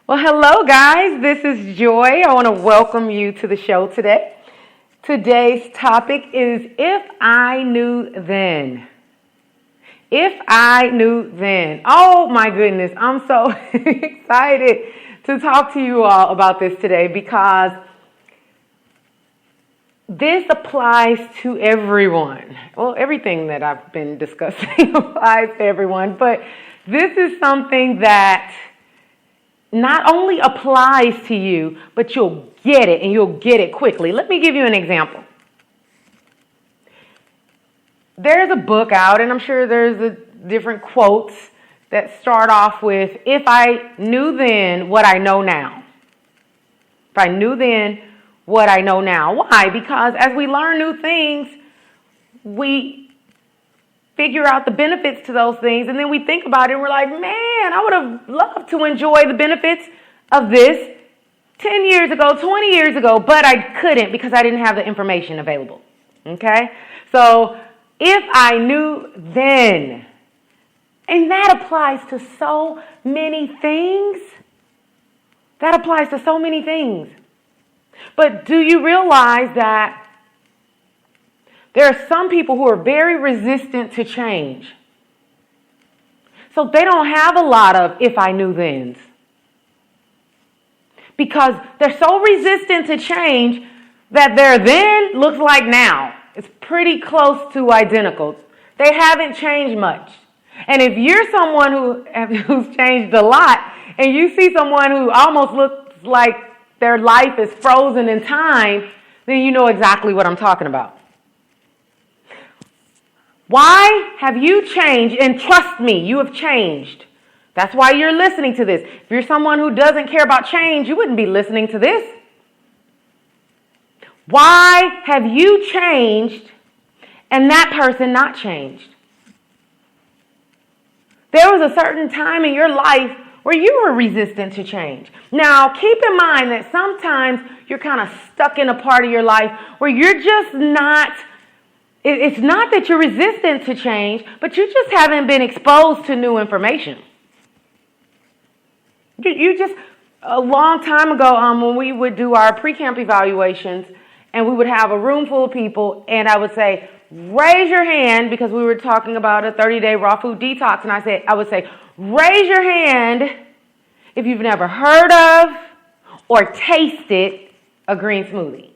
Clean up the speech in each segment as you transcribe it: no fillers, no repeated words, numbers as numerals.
Well, hello guys, this is Joy. I want to welcome you to the show today. Today's topic is If I Knew Then. If I knew then. Oh my goodness, I'm so excited to talk to you all about this today because this applies to everyone. Well, everything that I've been discussing applies to everyone, but this is something that not only applies to you, but you'll get it and you'll get it quickly. Let me give you an example. There's a book out, and I'm sure there's different quotes that start off with, if I knew then what I know now. If I knew then what I know now. Why? Because as we learn new things, we figure out the benefits to those things, and then we think about it and we're like, man, I would have loved to enjoy the benefits of this 10 years ago, 20 years ago, but I couldn't because I didn't have the information available. Okay? So if I knew then, and that applies to so many things. That applies to so many things. But do you realize that there are some people who are very resistant to change? So they don't have a lot of if I knew thens. Because they're so resistant to change that their then looks like now. It's pretty close to identical. They haven't changed much. And if you're someone who's changed a lot and you see someone who almost looks like their life is frozen in time, then you know exactly what I'm talking about. Why have you changed? And trust me, you have changed. That's why you're listening to this. If you're someone who doesn't care about change, you wouldn't be listening to this. Why have you changed and that person not changed? There was a certain time in your life where you were resistant to change. Now, keep in mind that sometimes you're kind of stuck in a part of your life where you're just not. It's not that you're resistant to change, but you just haven't been exposed to new information. You just, a long time ago, when we would do our pre-camp evaluations, and we would have a room full of people, and I would say, raise your hand, because we were talking about a 30-day raw food detox, and I would say, raise your hand if you've never heard of or tasted a green smoothie.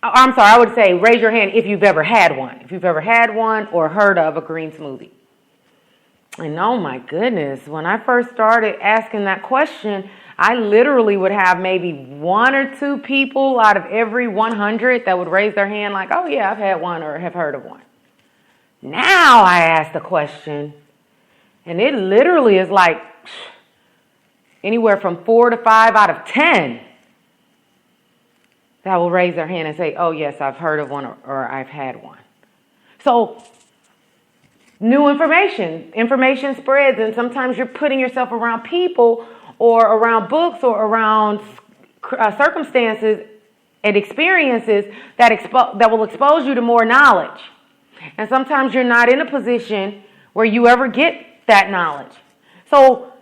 I'm sorry, I would say raise your hand if you've ever had one. If you've ever had one or heard of a green smoothie. And oh my goodness, when I first started asking that question, I literally would have maybe one or two people out of every 100 that would raise their hand like, oh yeah, I've had one or have heard of one. Now I ask the question, and it literally is like anywhere from 4 to 5 out of 10 that will raise their hand and say, oh yes, I've heard of one or I've had one. So new information spreads, and sometimes you're putting yourself around people or around books or around circumstances and experiences that will expose you to more knowledge. And sometimes you're not in a position where you ever get that knowledge. So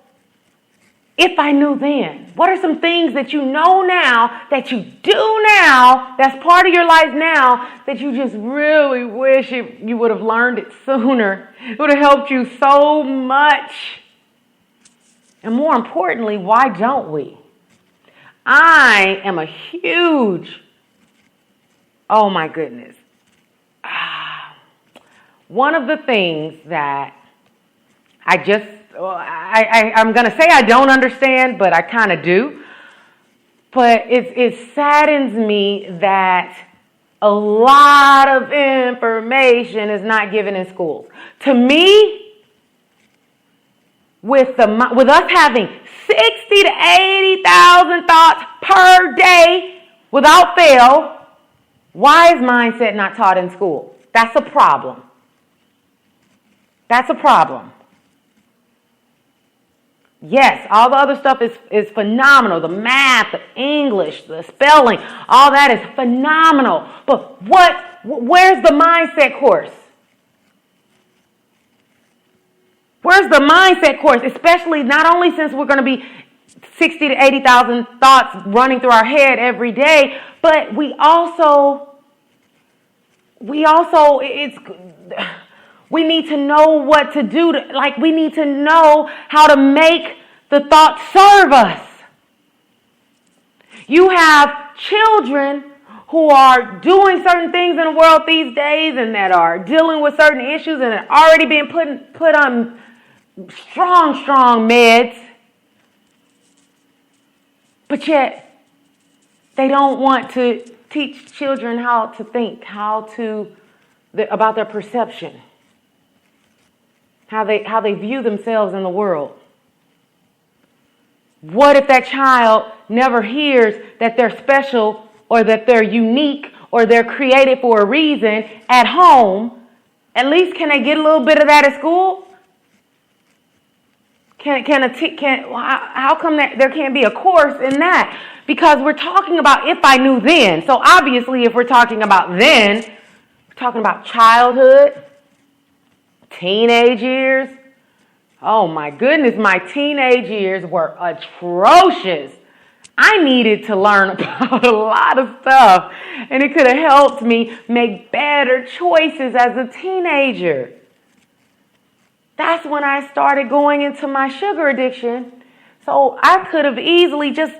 if I knew then, what are some things that you know now, that you do now, that's part of your life now, that you just really wish you would have learned it sooner? It would have helped you so much. And more importantly, why don't we? I am a huge, oh my goodness. One of the things that I'm going to say I don't understand, but I kind of do. But it saddens me that a lot of information is not given in schools. To me, with us having 60 to 80,000 thoughts per day without fail, why is mindset not taught in school? That's a problem. That's a problem. Yes, all the other stuff is phenomenal. The math, the English, the spelling, all that is phenomenal. But where's the mindset course? Where's the mindset course? Especially not only since we're going to be 60 to 80,000 thoughts running through our head every day, but we need to know what to do. We need to know how to make the thoughts serve us. You have children who are doing certain things in the world these days and that are dealing with certain issues and are already being put on strong meds. But yet, they don't want to teach children how to think, about their perception, how they view themselves in the world. What if that child never hears that they're special or that they're unique or they're created for a reason at home? At least can they get a little bit of that at school? How come that there can't be a course in that? Because we're talking about if I knew then. So obviously if we're talking about then, we're talking about childhood, teenage years. Oh my goodness, my teenage years were atrocious. I needed to learn about a lot of stuff, and it could have helped me make better choices as a teenager. That's when I started going into my sugar addiction. So I could have easily just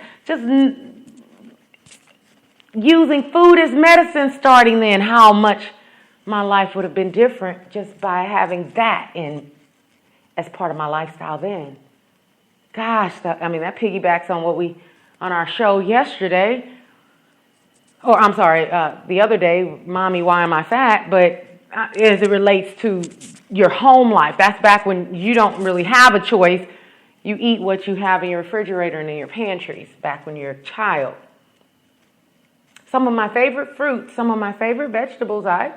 using food as medicine starting then, how much my life would have been different just by having that as part of my lifestyle then. Gosh, that piggybacks on our show yesterday. Or I'm sorry, the other day, Mommy, Why Am I Fat? But as it relates to your home life, that's back when you don't really have a choice. You eat what you have in your refrigerator and in your pantries, back when you're a child. Some of my favorite fruits, some of my favorite vegetables I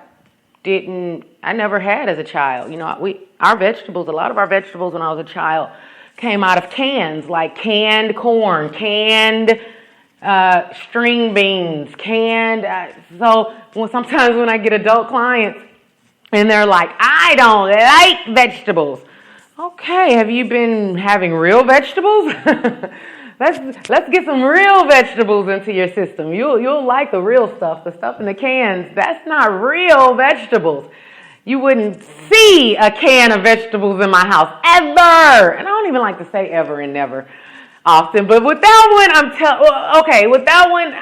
never had as a child. You know, a lot of our vegetables when I was a child came out of cans, like canned corn, canned string beans, sometimes when I get adult clients and they're like, I don't like vegetables. Okay, have you been having real vegetables? Let's get some real vegetables into your system. You'll like the real stuff. The stuff in the cans, that's not real vegetables. You wouldn't see a can of vegetables in my house ever. And I don't even like to say ever and never often. But with that one,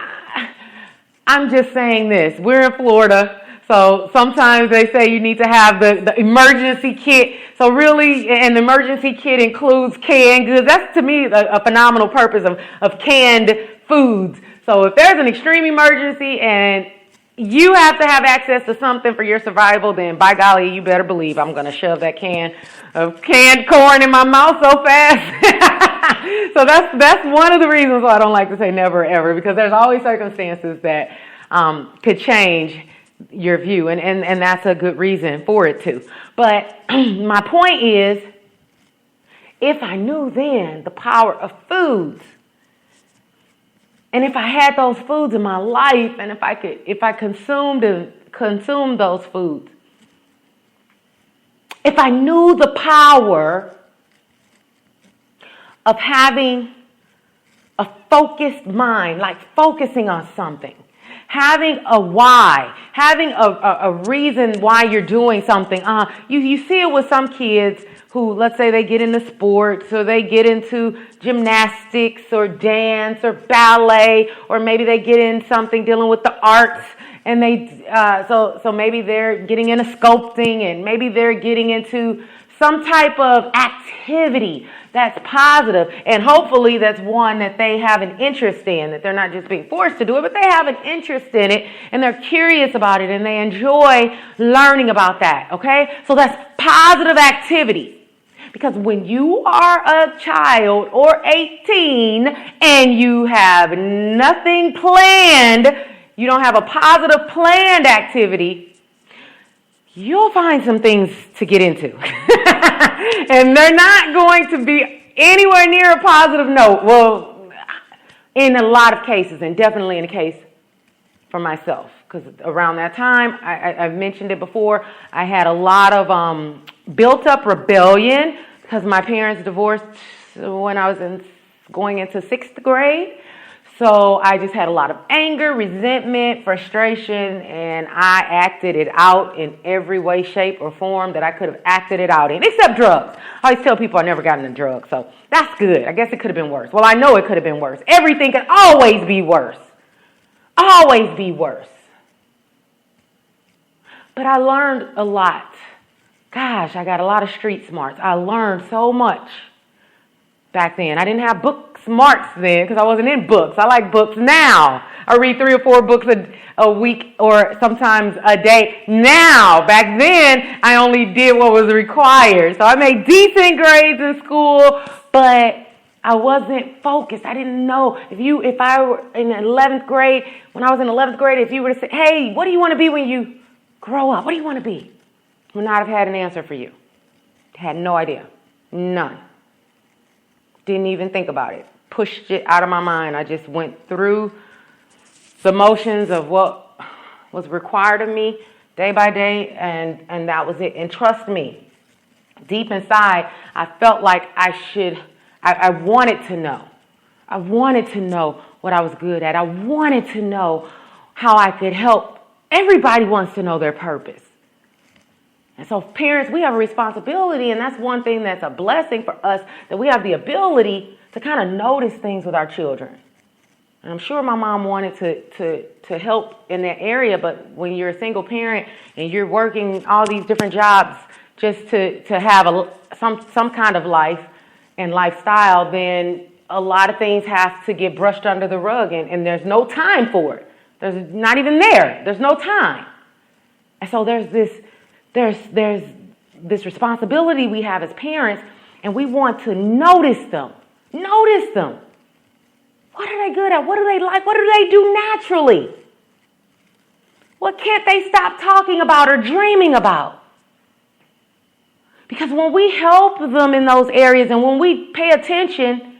I'm just saying this. We're in Florida. So sometimes they say you need to have the emergency kit. So really, and the emergency kit includes canned goods. That's to me a phenomenal purpose of canned foods. So if there's an extreme emergency and you have to have access to something for your survival, then by golly, you better believe I'm going to shove that can of canned corn in my mouth so fast. So that's one of the reasons why I don't like to say never ever, because there's always circumstances that could change your view, and that's a good reason for it too. But my point is, if I knew then the power of foods, and if I had those foods in my life, and if I consumed those foods, if I knew the power of having a focused mind, like focusing on something, having a why, having a reason why you're doing something. You see it with some kids who, let's say they get into sports or they get into gymnastics or dance or ballet, or maybe they get in something dealing with the arts, and so maybe they're getting into sculpting, and maybe they're getting into some type of activity that's positive, and hopefully that's one that they have an interest in, that they're not just being forced to do it, but they have an interest in it, and they're curious about it, and they enjoy learning about that, okay? So that's positive activity. Because when you are a child or 18 and you have nothing planned, you don't have a positive planned activity, you'll find some things to get into. And they're not going to be anywhere near a positive note. Well, in a lot of cases, and definitely in a case for myself, because around that time, I've mentioned it before, I had a lot of built up rebellion because my parents divorced when I was going into 6th grade. So I just had a lot of anger, resentment, frustration, and I acted it out in every way, shape, or form that I could have acted it out in, except drugs. I always tell people I never got into drugs, so that's good. I guess it could have been worse. Well, I know it could have been worse. Everything could always be worse. Always be worse. But I learned a lot. Gosh, I got a lot of street smarts. I learned so much back then. I didn't have book smarts then because I wasn't in books. I like books now. I read 3 or 4 books a week or sometimes a day now. Back then, I only did what was required. So I made decent grades in school, but I wasn't focused. I didn't know. If I were in 11th grade, when I was in 11th grade, if you were to say, hey, what do you want to be when you grow up? What do you want to be? I would not have had an answer for you. Had no idea. None. Didn't even think about it. Pushed it out of my mind. I just went through the motions of what was required of me day by day, and that was it. And trust me, deep inside, I felt like I wanted to know. I wanted to know what I was good at. I wanted to know how I could help. Everybody wants to know their purpose. And so parents, we have a responsibility, and that's one thing that's a blessing for us, that we have the ability to kind of notice things with our children. And I'm sure my mom wanted to help in that area, but when you're a single parent and you're working all these different jobs just to have some kind of life and lifestyle, then a lot of things have to get brushed under the rug, and there's no time for it. There's not even there. There's no time. And so there's this responsibility we have as parents, and we want to notice them. Notice them. What are they good at? What do they like? What do they do naturally? What can't they stop talking about or dreaming about? Because when we help them in those areas and when we pay attention,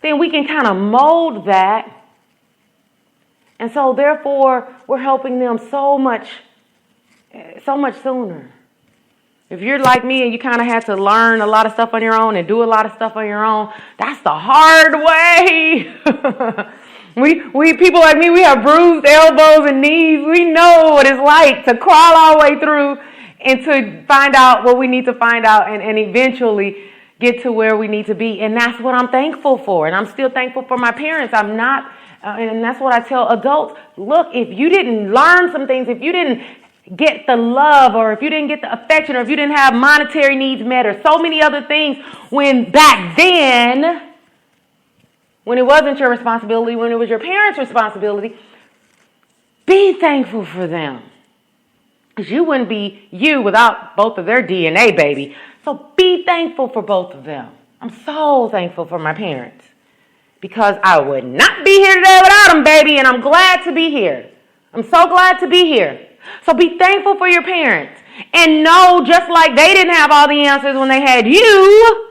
then we can kind of mold that. And so therefore, we're helping them so much sooner. If you're like me and you kind of had to learn a lot of stuff on your own and do a lot of stuff on your own, that's the hard way. We people like me, we have bruised elbows and knees. We know what it's like to crawl our way through and to find out what we need to find out and eventually get to where we need to be. And that's what I'm thankful for. And I'm still thankful for my parents. I'm not, and that's what I tell adults. Look, if you didn't learn some things, if you didn't get the love, or if you didn't get the affection, or if you didn't have monetary needs met, or so many other things when back then, when it wasn't your responsibility, when it was your parents' responsibility, be thankful for them. Because you wouldn't be you without both of their DNA, baby. So be thankful for both of them. I'm so thankful for my parents, because I would not be here today without them, baby, and I'm glad to be here. I'm so glad to be here. So be thankful for your parents. And know, just like they didn't have all the answers when they had you,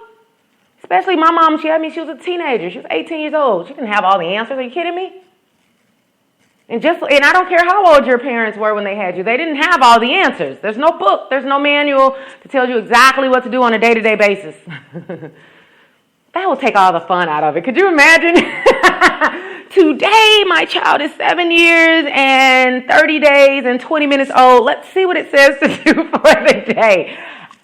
especially my mom, she had me, she was a teenager. She was 18 years old. She didn't have all the answers. Are you kidding me? And I don't care how old your parents were when they had you. They didn't have all the answers. There's no book. There's no manual to tell you exactly what to do on a day-to-day basis. That will take all the fun out of it. Could you imagine? Today, my child is 7 years and 30 days and 20 minutes old. Let's see what it says to do for the day.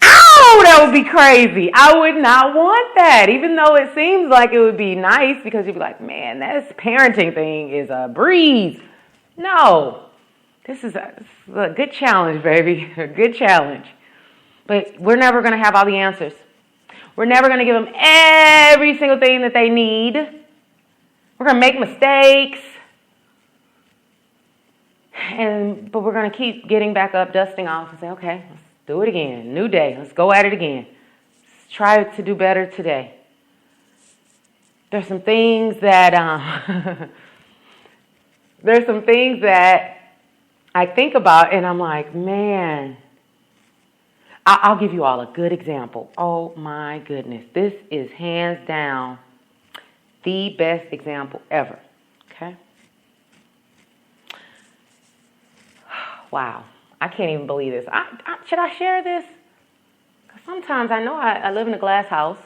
Ow, that would be crazy. I would not want that, even though it seems like it would be nice, because you'd be like, man, this parenting thing is a breeze. No, this is a good challenge, baby, a good challenge. But we're never going to have all the answers. We're never going to give them every single thing that they need. We're going to make mistakes, but we're going to keep getting back up, dusting off, and say, okay, let's do it again. New day. Let's go at it again. Let's try to do better today. There's some things that I think about, and I'm like, man, I'll give you all a good example. Oh my goodness. This is hands down the best example ever. Okay? Wow. I can't even believe this. Should I share this? sometimes I know I live in a glass house.